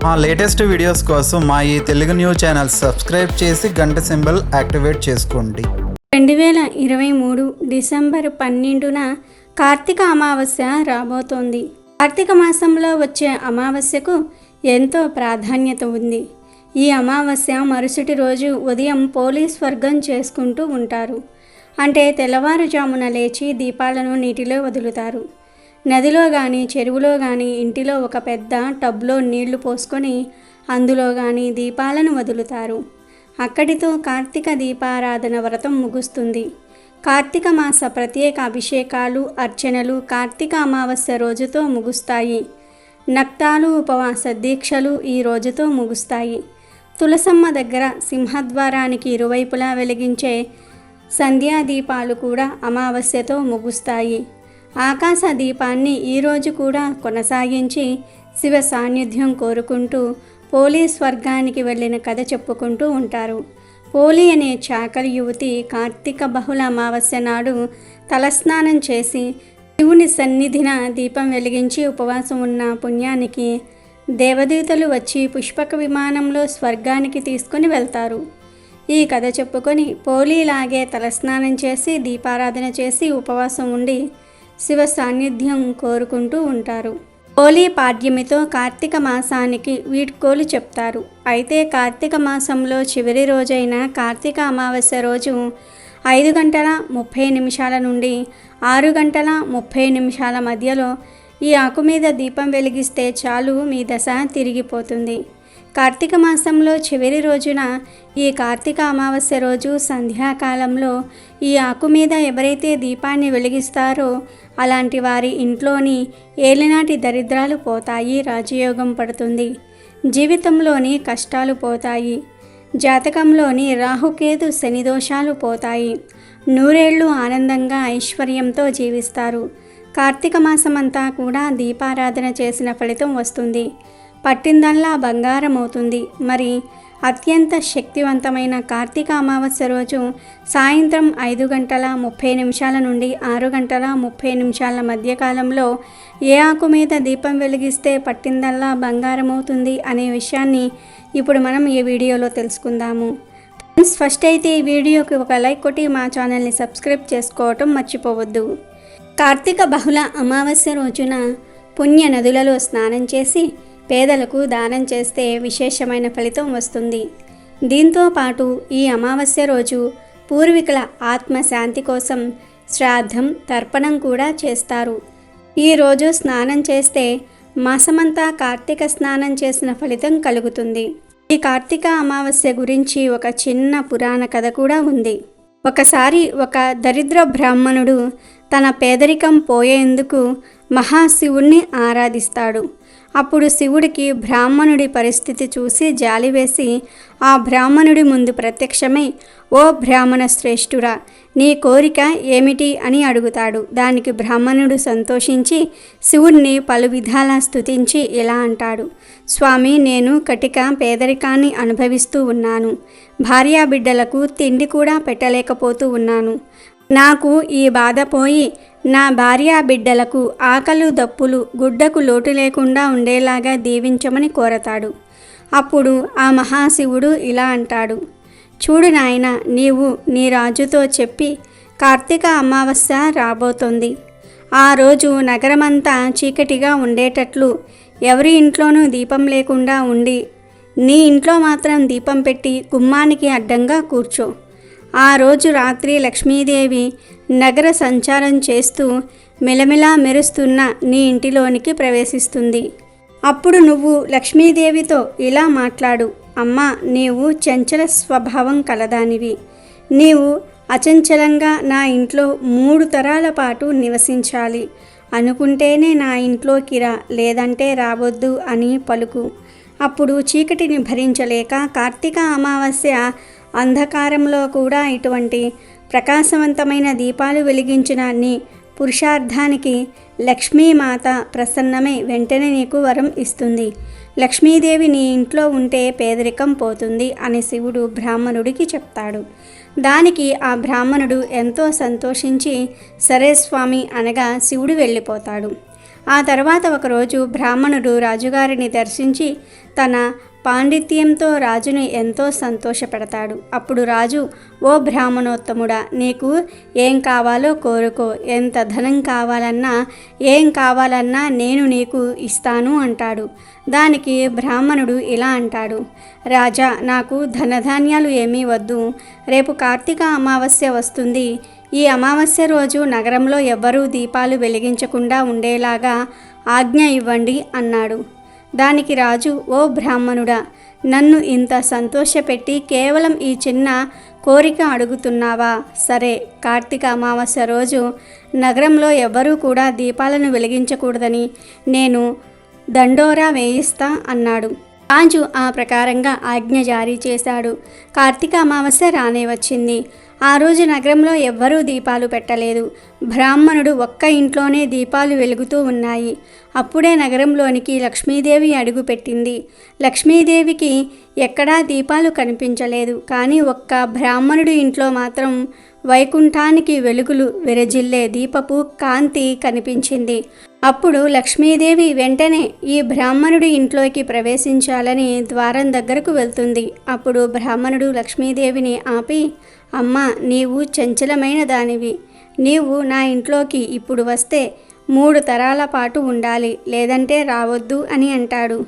మా latest videos కోసం మా ఈ తెలుగు న్యూస్ ఛానల్ సబ్స్క్రైబ్ చేసి గంట సింబల్ యాక్టివేట్ చేసుకోండి. 2023 డిసెంబర్ 12న కార్తీక అమావాస్య రాబోతోంది. కార్తీక మాసంలో వచ్చే అమావాస్యకు ఎంతో ప్రాధాన్యత ఉంది. ఈ అమావాస్య మరుసటి రోజు ఉదయం పోలీస్ వర్గం చేసుకుంటూ ఉంటారు. అంటే తెల్లవారుజామున లేచి దీపాలను నీటిలో వదులుతారు. నదిలో కానీ చెరువులో కానీ ఇంటిలో ఒక పెద్ద టబ్లో నీళ్లు పోసుకొని అందులో కానీ దీపాలను వదులుతారు. అక్కడితో కార్తీక దీపారాధన వ్రతం ముగుస్తుంది. కార్తీక మాస ప్రత్యేక అభిషేకాలు అర్చనలు కార్తీక అమావాస్య రోజుతో ముగుస్తాయి. నక్తాలు ఉపవాస దీక్షలు ఈ రోజుతో ముగుస్తాయి. తులసమ్మ దగ్గర సింహద్వారానికి ఇరువైపులా వెలిగించే సంధ్యాదీపాలు కూడా అమావాస్యతో ముగుస్తాయి. ఆకాశ దీపాన్ని ఈరోజు కూడా కొనసాగించి శివ సాన్నిధ్యం కోరుకుంటూ పోలీస్ వర్గానికి వెళ్ళిన కథ చెప్పుకుంటూ ఉంటారు. పోలి అనే చాకలి యువతి కార్తీక బహుళ అమావాస్య నాడు తలస్నానం చేసి శివుని సన్నిధిన దీపం వెలిగించి ఉపవాసం ఉన్న పుణ్యానికి దేవదూతలు వచ్చి పుష్పక విమానంలో స్వర్గానికి తీసుకుని వెళ్తారు. ఈ కథ చెప్పుకొని పోలీలాగే తలస్నానం చేసి దీపారాధన చేసి ఉపవాసం ఉండి శివ సాన్నిధ్యం కోరుకుంటూ ఉంటారు. పోలీ పాడ్యమితో కార్తీక మాసానికి వీడ్కోలు చెప్తారు. అయితే కార్తీక మాసంలో చివరి రోజైన కార్తీక అమావాస్య రోజు 5:30 నుండి 6:30 మధ్యలో ఈ ఆకు మీద దీపం వెలిగిస్తే చాలు మీ దశ తిరిగిపోతుంది. కార్తీక మాసంలో చివరి రోజున ఈ కార్తీక అమావాస్య రోజు సంధ్యాకాలంలో ఈ ఆకు మీద ఎవరైతే దీపాన్ని వెలిగిస్తారో అలాంటి వారి ఇంట్లోని ఏలినాటి దరిద్రాలు పోతాయి, రాజయోగం పడుతుంది, జీవితంలోని కష్టాలు పోతాయి, జాతకంలోని రాహుకేతు శనిదోషాలు పోతాయి, 100 ఏళ్ళు ఆనందంగా ఐశ్వర్యంతో జీవిస్తారు. కార్తీక మాసమంతా కూడా దీపారాధన చేసిన ఫలితం వస్తుంది. పట్టిందల్లా బంగారం అవుతుంది. మరి అత్యంత శక్తివంతమైన కార్తీక అమావాస్య రోజు సాయంత్రం 5:30 నుండి 6:30 మధ్యకాలంలో ఏ ఆకు మీద దీపం వెలిగిస్తే పట్టిందల్లా బంగారం అవుతుంది అనే విషయాన్ని ఇప్పుడు మనం ఈ వీడియోలో తెలుసుకుందాము. ఫస్ట్ అయితే ఈ వీడియోకి ఒక లైక్ కొట్టి మా ఛానల్ని సబ్స్క్రైబ్ చేసుకోవటం మర్చిపోవద్దు. కార్తీక బహుళ అమావాస్య రోజున పుణ్య నదులలో స్నానం చేసి పేదలకు దానం చేస్తే విశేషమైన ఫలితం వస్తుంది. దీంతో పాటు ఈ అమావాస్య రోజు పూర్వీకుల ఆత్మశాంతి కోసం శ్రాద్ధం తర్పణం కూడా చేస్తారు. ఈరోజు స్నానం చేస్తే మాసమంతా కార్తీక స్నానం చేసిన ఫలితం కలుగుతుంది. ఈ కార్తీక అమావాస్య గురించి ఒక చిన్న పురాణ కథ కూడా ఉంది. ఒకసారి ఒక దరిద్ర బ్రాహ్మణుడు తన పేదరికం పోయేందుకు మహాశివుణ్ణి ఆరాధిస్తాడు. అప్పుడు శివుడికి బ్రాహ్మణుడి పరిస్థితి చూసి జాలి వేసి ఆ బ్రాహ్మణుడి ముందు ప్రత్యక్షమై, ఓ బ్రాహ్మణ శ్రేష్ఠుడా, నీ కోరిక ఏమిటి అని అడుగుతాడు. దానికి బ్రాహ్మణుడు సంతోషించి శివుడిని పలు విధాలా స్తుతించి ఇలా అంటాడు, స్వామి, నేను కటిక పేదరికాన్ని అనుభవిస్తూ ఉన్నాను. భార్యాబిడ్డలకు తిండి కూడా పెట్టలేకపోతూ ఉన్నాను. నాకు ఈ బాధ పోయి నా భార్యా బిడ్డలకు ఆకలు దప్పులు గుడ్డకు లోటు లేకుండా ఉండేలాగా దీవించమని కోరతాడు. అప్పుడు ఆ మహాశివుడు ఇలా అంటాడు, చూడు నాయన, నీవు నీ రాజుతో చెప్పి కార్తీక అమావాస్య రాబోతోంది. ఆ రోజు నగరమంతా చీకటిగా ఉండేటట్లు ఎవరి ఇంట్లోనూ దీపం లేకుండా ఉండి నీ ఇంట్లో మాత్రం దీపం పెట్టి గుమ్మానికి అడ్డంగా కూర్చో. ఆ రోజు రాత్రి లక్ష్మీదేవి నగర సంచారం చేస్తూ మెలమెలా మెరుస్తున్న నీ ఇంటిలోనికి ప్రవేశిస్తుంది. అప్పుడు నువ్వు లక్ష్మీదేవితో ఇలా మాట్లాడు, అమ్మా, నీవు చంచల స్వభావం కలదానివి. నీవు అచంచలంగా నా ఇంట్లో 3 తరాల పాటు నివసించాలి. అనుకుంటేనే నా ఇంట్లోకి రా, లేదంటే రావద్దు అని పలుకు. అప్పుడు చీకటిని భరించలేక కార్తీక అమావాస్య అంధకారంలో కూడా ఇటువంటి ప్రకాశవంతమైన దీపాలు వెలిగించిన నీ పురుషార్థానికి లక్ష్మీమాత ప్రసన్నమై వెంటనే నీకు వరం ఇస్తుంది. లక్ష్మీదేవి నీ ఇంట్లో ఉంటే పేదరికం పోతుంది అని శివుడు బ్రాహ్మణుడికి చెప్తాడు. దానికి ఆ బ్రాహ్మణుడు ఎంతో సంతోషించి సరే స్వామి అనగా శివుడు వెళ్ళిపోతాడు. ఆ తర్వాత ఒకరోజు బ్రాహ్మణుడు రాజుగారిని దర్శించి తన పాండిత్యంతో రాజుని ఎంతో సంతోషపెడతాడు. అప్పుడు రాజు, ఓ బ్రాహ్మణోత్తముడా, నీకు ఏం కావాలో కోరుకో, ఎంత ధనం కావాలన్నా ఏం కావాలన్నా నేను నీకు ఇస్తాను అంటాడు. దానికి బ్రాహ్మణుడు ఇలా అంటాడు, రాజా, నాకు ధనధాన్యాలు ఏమీ వద్దు. రేపు కార్తీక అమావాస్య వస్తుంది. ఈ అమావాస్య రోజు నగరంలో ఎవ్వరూ దీపాలు వెలిగించకుండా ఉండేలాగా ఆజ్ఞ ఇవ్వండి అన్నాడు. దానికి రాజు, ఓ బ్రాహ్మణుడా, నన్ను ఇంత సంతోషపెట్టి కేవలం ఈ చిన్న కోరిక అడుగుతున్నావా? సరే, కార్తీక అమావాస్య రోజు నగరంలో ఎవ్వరూ కూడా దీపాలను వెలిగించకూడదని నేను దండోరా వేయిస్తా అన్నాడు. రాజు ఆ ప్రకారంగా ఆజ్ఞ జారీ చేశాడు. కార్తీక అమావాస్య రానే వచ్చింది. ఆ రోజు నగరంలో ఎవ్వరూ దీపాలు పెట్టలేదు. బ్రాహ్మణుడు ఒక్క ఇంట్లోనే దీపాలు వెలుగుతూ ఉన్నాయి. అప్పుడే నగరంలోనికి లక్ష్మీదేవి అడుగుపెట్టింది. లక్ష్మీదేవికి ఎక్కడా దీపాలు కనిపించలేదు. కానీ ఒక్క బ్రాహ్మణుడి ఇంట్లో మాత్రం వైకుంఠానికి వెలుగులు విరజిల్లే దీపపు కాంతి కనిపించింది. అప్పుడు లక్ష్మీదేవి వెంటనే ఈ బ్రాహ్మణుడి ఇంట్లోకి ప్రవేశించాలని ద్వారం దగ్గరకు వెళ్తుంది. అప్పుడు బ్రాహ్మణుడు లక్ష్మీదేవిని ఆపి, అమ్మా, నీవు చంచలమైన దానివి. నీవు నా ఇంట్లోకి ఇప్పుడు వస్తే 3 తరాల పాటు ఉండాలి, లేదంటే రావద్దు అని అంటాడు.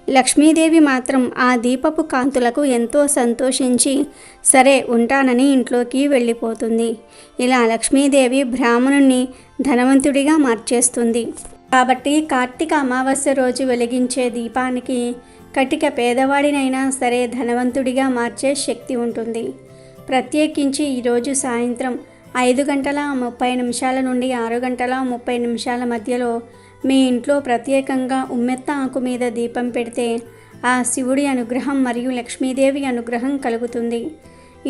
లక్ష్మీదేవి మాత్రం ఆ దీపపు కాంతులకు ఎంతో సంతోషించి సరే ఉంటానని ఇంట్లోకి వెళ్ళిపోతుంది. ఇలా లక్ష్మీదేవి బ్రాహ్మణుణ్ణి ధనవంతుడిగా మార్చేస్తుంది. కాబట్టి కార్తీక అమావాస్య రోజు వెలిగించే దీపానికి కటిక పేదవాడినైనా సరే ధనవంతుడిగా మార్చే శక్తి ఉంటుంది. ప్రత్యేకించి ఈరోజు సాయంత్రం 5:30 నుండి 6:30 మధ్యలో మీ ఇంట్లో ప్రత్యేకంగా ఉమ్మెత్త ఆకు మీద దీపం పెడితే ఆ శివుడి అనుగ్రహం మరియు లక్ష్మీదేవి అనుగ్రహం కలుగుతుంది.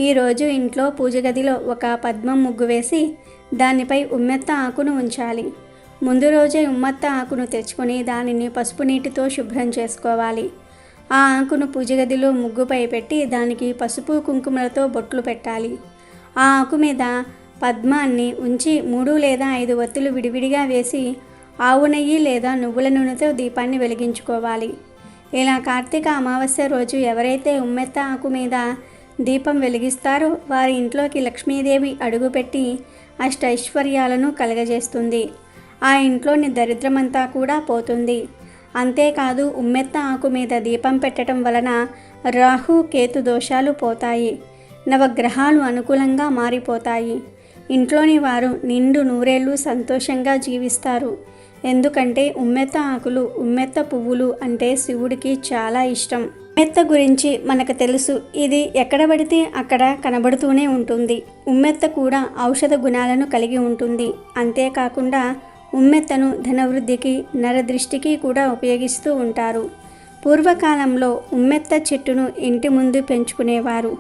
ఈరోజు ఇంట్లో పూజ గదిలో ఒక పద్మం ముగ్గు వేసి దానిపై ఉమ్మెత్త ఆకును ఉంచాలి. ముందు రోజే ఉమ్మెత్త ఆకును తెచ్చుకొని దానిని పసుపు నీటితో శుభ్రం చేసుకోవాలి. ఆ ఆకును పూజ గదిలో ముగ్గుపై పెట్టి దానికి పసుపు కుంకుమలతో బొట్లు పెట్టాలి. ఆ ఆకు మీద పద్మాన్ని ఉంచి 3 లేదా 5 ఒత్తులు విడివిడిగా వేసి ఆవు నెయ్యి లేదా నువ్వుల నూనెతో దీపాన్ని వెలిగించుకోవాలి. ఇలా కార్తీక అమావాస్య రోజు ఎవరైతే ఉమ్మెత్త ఆకు మీద దీపం వెలిగిస్తారో వారి ఇంట్లోకి లక్ష్మీదేవి అడుగుపెట్టి అష్టైశ్వర్యాలను కలగజేస్తుంది. ఆ ఇంట్లోని దరిద్రమంతా కూడా పోతుంది. అంతేకాదు, ఉమ్మెత్త ఆకు మీద దీపం పెట్టడం వలన రాహు కేతు దోషాలు పోతాయి. నవగ్రహాలు అనుకూలంగా మారిపోతాయి. ఇంట్లోని వారు నిండు నూరేళ్లు సంతోషంగా జీవిస్తారు. ఎందుకంటే ఉమ్మెత్త ఆకులు, ఉమ్మెత్త పువ్వులు అంటే శివుడికి చాలా ఇష్టం. ఉమ్మెత్త గురించి మనకు తెలుసు. ఇది ఎక్కడ పడితే అక్కడ కనబడుతూనే ఉంటుంది. ఉమ్మెత్త కూడా ఔషధ గుణాలను కలిగి ఉంటుంది. అంతేకాకుండా ఉమ్మెత్తను ధనవృద్ధికి, నరదృష్టికి కూడా ఉపయోగిస్తూ ఉంటారు. పూర్వకాలంలో ఉమ్మెత్త చెట్టును ఇంటి ముందు పెంచుకునేవారు.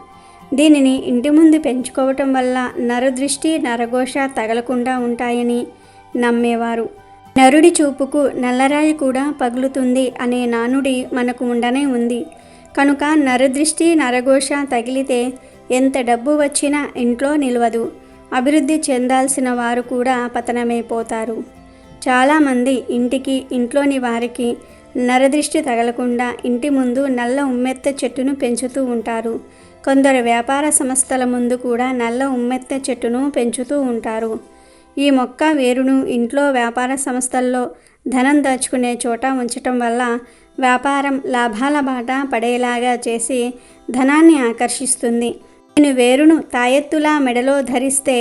దీనిని ఇంటి ముందు పెంచుకోవటం వల్ల నరదృష్టి, నరఘోష తగలకుండా ఉంటాయని నమ్మేవారు. నరుడి చూపుకు నల్లరాయి కూడా పగులుతుంది అనే నానుడి మనకు ఉండనే ఉంది. కనుక నరదృష్టి, నరఘోష తగిలితే ఎంత డబ్బు వచ్చినా ఇంట్లో నిలవదు. అభివృద్ధి చెందాల్సిన వారు కూడా పతనమైపోతారు. చాలామంది ఇంట్లోని వారికి నరదృష్టి తగలకుండా ఇంటి ముందు నల్ల ఉమ్మెత్త చెట్టును పెంచుతూ ఉంటారు. కొందరు వ్యాపార సంస్థల ముందు కూడా నల్ల ఉమ్మెత్త చెట్టును పెంచుతూ ఉంటారు. ఈ మొక్క వేరును ఇంట్లో వ్యాపార సంస్థల్లో ధనం దాచుకునే చోట ఉంచటం వల్ల వ్యాపారం లాభాల బాట పడేలాగా చేసి ధనాన్ని ఆకర్షిస్తుంది. దీని వేరును తాయెత్తులా మెడలో ధరిస్తే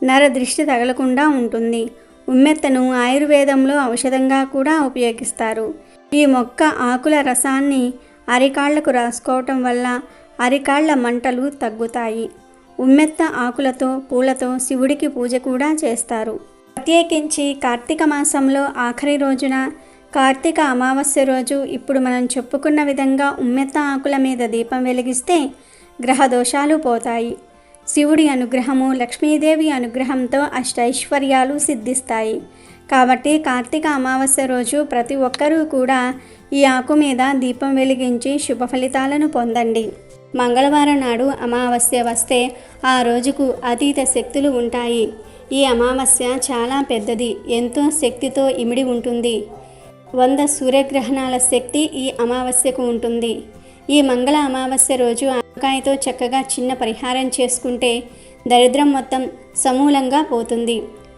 నరదృష్టి తగలకుండా ఉంటుంది. ఉమ్మెత్తను ఆయుర్వేదంలో ఔషధంగా కూడా ఉపయోగిస్తారు. ఈ మొక్క ఆకుల రసాన్ని అరికాళ్లకు రాసుకోవటం వల్ల అరికాళ్ల మంటలు తగ్గుతాయి. ఉమ్మెత్త ఆకులతో, పూలతో శివుడికి పూజ కూడా చేస్తారు. ప్రత్యేకించి కార్తీక మాసంలో ఆఖరి రోజున కార్తీక అమావాస్య రోజు ఇప్పుడు మనం చెప్పుకున్న విధంగా ఉమ్మెత్త ఆకుల మీద దీపం వెలిగిస్తే గ్రహ దోషాలు పోతాయి. శివుడి అనుగ్రహము, లక్ష్మీదేవి అనుగ్రహంతో అష్టైశ్వర్యాలు సిద్ధిస్తాయి. కాబట్టి కార్తీక అమావాస్య రోజు ప్రతి ఒక్కరూ కూడా ఈ ఆకు మీద దీపం వెలిగించి శుభ ఫలితాలను పొందండి. మంగళవారం నాడు అమావాస్య వస్తే ఆ రోజుకు అతీత శక్తులు ఉంటాయి. ఈ అమావాస్య చాలా పెద్దది, ఎంతో శక్తితో ఇమిడి ఉంటుంది. 100 సూర్యగ్రహణాల శక్తి ఈ అమావాస్యకు ఉంటుంది. ఈ మంగళ అమావాస్య రోజు ఆవకాయతో చక్కగా చిన్న పరిహారం చేసుకుంటే దరిద్రం మొత్తం సమూలంగా పోతుంది.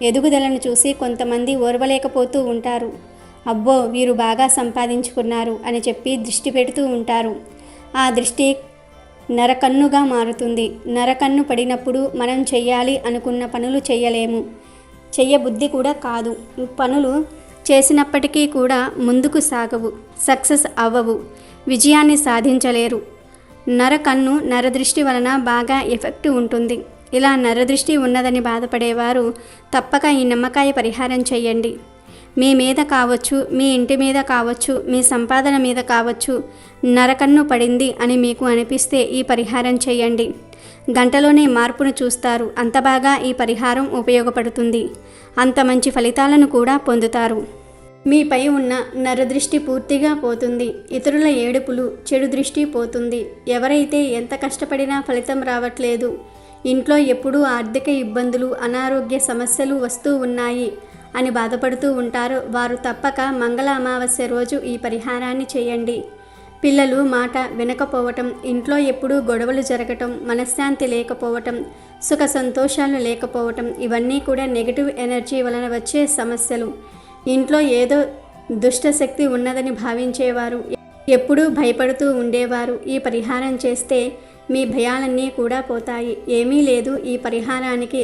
ఎదుగుదలను చూసి కొంతమంది ఓర్వలేకపోతూ ఉంటారు. అబ్బో వీరు బాగా సంపాదించుకున్నారు అని చెప్పి దృష్టి పెడుతూ ఉంటారు. ఆ దృష్టి నరకన్నుగా మారుతుంది. నరకన్ను పడినప్పుడు మనం చెయ్యాలి అనుకున్న పనులు చెయ్యలేము, చెయ్యబుద్ధి కూడా కాదు. పనులు చేసినప్పటికీ కూడా ముందుకు సాగవు, సక్సెస్ అవ్వవు, విజయాన్ని సాధించలేరు. నరకన్ను నరదృష్టి వలన బాగా ఎఫెక్ట్ ఉంటుంది. ఇలా నరదృష్టి ఉన్నదని బాధపడేవారు తప్పక ఈ నిమ్మకాయ పరిహారం చేయండి. మీ మీద కావచ్చు, మీ ఇంటి మీద కావచ్చు, మీ సంపాదన మీద కావచ్చు నరకన్ను పడింది అని మీకు అనిపిస్తే ఈ పరిహారం చేయండి. గంటలోనే మార్పును చూస్తారు. అంత బాగా ఈ పరిహారం ఉపయోగపడుతుంది. అంత మంచి ఫలితాలను కూడా పొందుతారు. మీపై ఉన్న నరదృష్టి పూర్తిగా పోతుంది. ఇతరుల ఏడుపులు, చెడు దృష్టి పోతుంది. ఎవరైతే ఎంత కష్టపడినా ఫలితం రావట్లేదు, ఇంట్లో ఎప్పుడూ ఆర్థిక ఇబ్బందులు, అనారోగ్య సమస్యలు వస్తూ ఉన్నాయి అని బాధపడుతూ ఉంటారో వారు తప్పక మంగళ అమావాస్య రోజు ఈ పరిహారాన్ని చేయండి. పిల్లలు మాట వినకపోవటం, ఇంట్లో ఎప్పుడూ గొడవలు జరగటం, మనశ్శాంతి లేకపోవటం, సుఖ సంతోషాలు లేకపోవటం ఇవన్నీ కూడా నెగిటివ్ ఎనర్జీ వలన వచ్చే సమస్యలు. ఇంట్లో ఏదో దుష్టశక్తి ఉన్నదని భావించేవారు, ఎప్పుడూ భయపడుతూ ఉండేవారు ఈ పరిహారం చేస్తే మీ భయాలన్నీ కూడా పోతాయి. ఏమీ లేదు, ఈ పరిహారానికి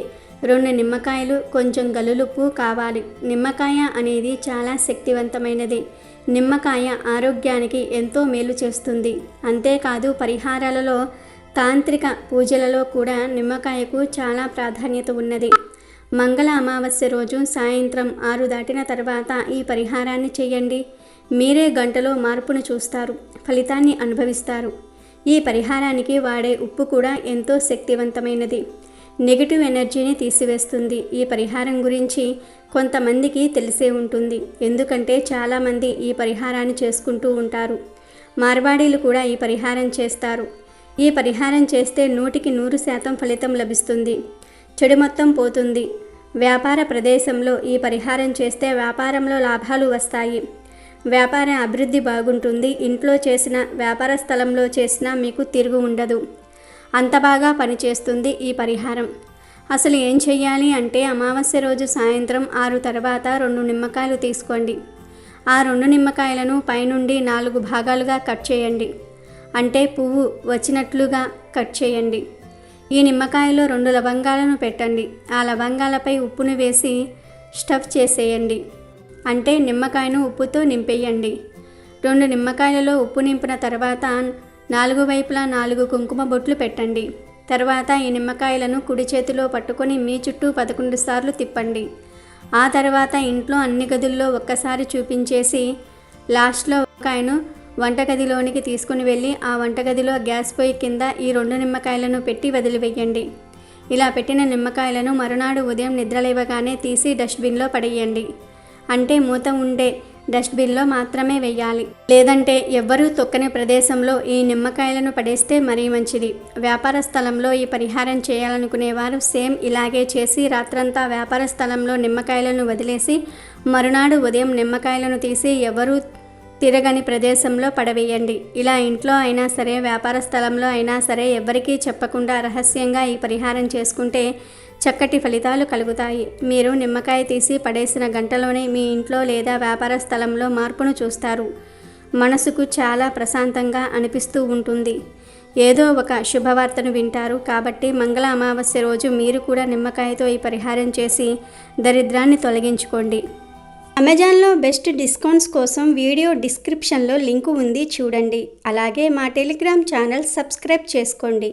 2 నిమ్మకాయలు, కొంచెం గల్లులుప్పు కావాలి. నిమ్మకాయ అనేది చాలా శక్తివంతమైనది. నిమ్మకాయ ఆరోగ్యానికి ఎంతో మేలు చేస్తుంది. అంతేకాదు పరిహారాలలో, తాంత్రిక పూజలలో కూడా నిమ్మకాయకు చాలా ప్రాధాన్యత ఉన్నది. మంగళ అమావాస్య రోజు సాయంత్రం 6 దాటిన తర్వాత ఈ పరిహారాన్ని చేయండి. మీరే గంటలో మార్పును చూస్తారు, ఫలితాన్ని అనుభవిస్తారు. ఈ పరిహారానికి వాడే ఉప్పు కూడా ఎంతో శక్తివంతమైనది. నెగిటివ్ ఎనర్జీని తీసివేస్తుంది. ఈ పరిహారం గురించి కొంతమందికి తెలిసే ఉంటుంది, ఎందుకంటే చాలామంది ఈ పరిహారాన్ని చేసుకుంటూ ఉంటారు. మార్వాడీలు కూడా ఈ పరిహారం చేస్తారు. ఈ పరిహారం చేస్తే 100కి 100% ఫలితం లభిస్తుంది. చెడు మొత్తం పోతుంది. వ్యాపార ప్రదేశంలో ఈ పరిహారం చేస్తే వ్యాపారంలో లాభాలు వస్తాయి. వ్యాపార అభివృద్ధి బాగుంటుంది. ఇంట్లో చేసిన, వ్యాపార స్థలంలో చేసినా మీకు తిరుగు ఉండదు. అంత బాగా పనిచేస్తుంది ఈ పరిహారం. అసలు ఏం చెయ్యాలి అంటే అమావాస్య రోజు సాయంత్రం 6 తర్వాత 2 నిమ్మకాయలు తీసుకోండి. ఆ 2 నిమ్మకాయలను పైనుండి 4 భాగాలుగా కట్ చేయండి. అంటే పువ్వు వచ్చినట్లుగా కట్ చేయండి. ఈ నిమ్మకాయలో 2 లవంగాలను పెట్టండి. ఆ లవంగాలపై ఉప్పును వేసి స్టఫ్ చేసేయండి. అంటే నిమ్మకాయను ఉప్పుతో నింపేయండి. 2 నిమ్మకాయలలో ఉప్పు నింపిన తర్వాత 4 వైపులా 4 కుంకుమ బొట్లు పెట్టండి. తర్వాత ఈ నిమ్మకాయలను కుడి చేతిలో పట్టుకొని మీ చుట్టూ 11 సార్లు తిప్పండి. ఆ తర్వాత ఇంట్లో అన్ని గదుల్లో ఒక్కసారి చూపించేసి లాస్ట్లో నిమ్మకాయను వంటగదిలోనికి తీసుకుని వెళ్ళి ఆ వంటగదిలో గ్యాస్ పొయ్యి కింద ఈ 2 నిమ్మకాయలను పెట్టి వదిలివేయండి. ఇలా పెట్టిన నిమ్మకాయలను మరునాడు ఉదయం నిద్రలేవగానే తీసి డస్ట్బిన్లో పడేయండి. అంటే మూత ఉండే డస్ట్బిన్లో మాత్రమే వేయాలి. లేదంటే ఎవ్వరూ తొక్కని ప్రదేశంలో ఈ నిమ్మకాయలను పడేస్తే మరీ మంచిది. వ్యాపార స్థలంలో ఈ పరిహారం చేయాలనుకునేవారు సేమ్ ఇలాగే చేసి రాత్రంతా వ్యాపార స్థలంలో నిమ్మకాయలను వదిలేసి మరునాడు ఉదయం నిమ్మకాయలను తీసి ఎవరూ తిరగని ప్రదేశంలో పడవేయండి. ఇలా ఇంట్లో అయినా సరే, వ్యాపార స్థలంలో అయినా సరే ఎవ్వరికీ చెప్పకుండా రహస్యంగా ఈ పరిహారం చేసుకుంటే చక్కటి ఫలితాలు కలుగుతాయి. మీరు నిమ్మకాయ తీసి పడేసిన గంటలోనే మీ ఇంట్లో లేదా వ్యాపార స్థలంలో మార్పును చూస్తారు. మనసుకు చాలా ప్రశాంతంగా అనిపిస్తూ ఉంటుంది. ఏదో ఒక శుభవార్తను వింటారు. కాబట్టి మంగళ అమావాస్య రోజు మీరు కూడా నిమ్మకాయతో ఈ పరిహారం చేసి దరిద్రాన్ని తొలగించుకోండి. అమెజాన్లో బెస్ట్ డిస్కౌంట్స్ కోసం వీడియో డిస్క్రిప్షన్లో లింకు ఉంది, చూడండి. అలాగే మా టెలిగ్రామ్ ఛానల్ సబ్స్క్రైబ్ చేసుకోండి.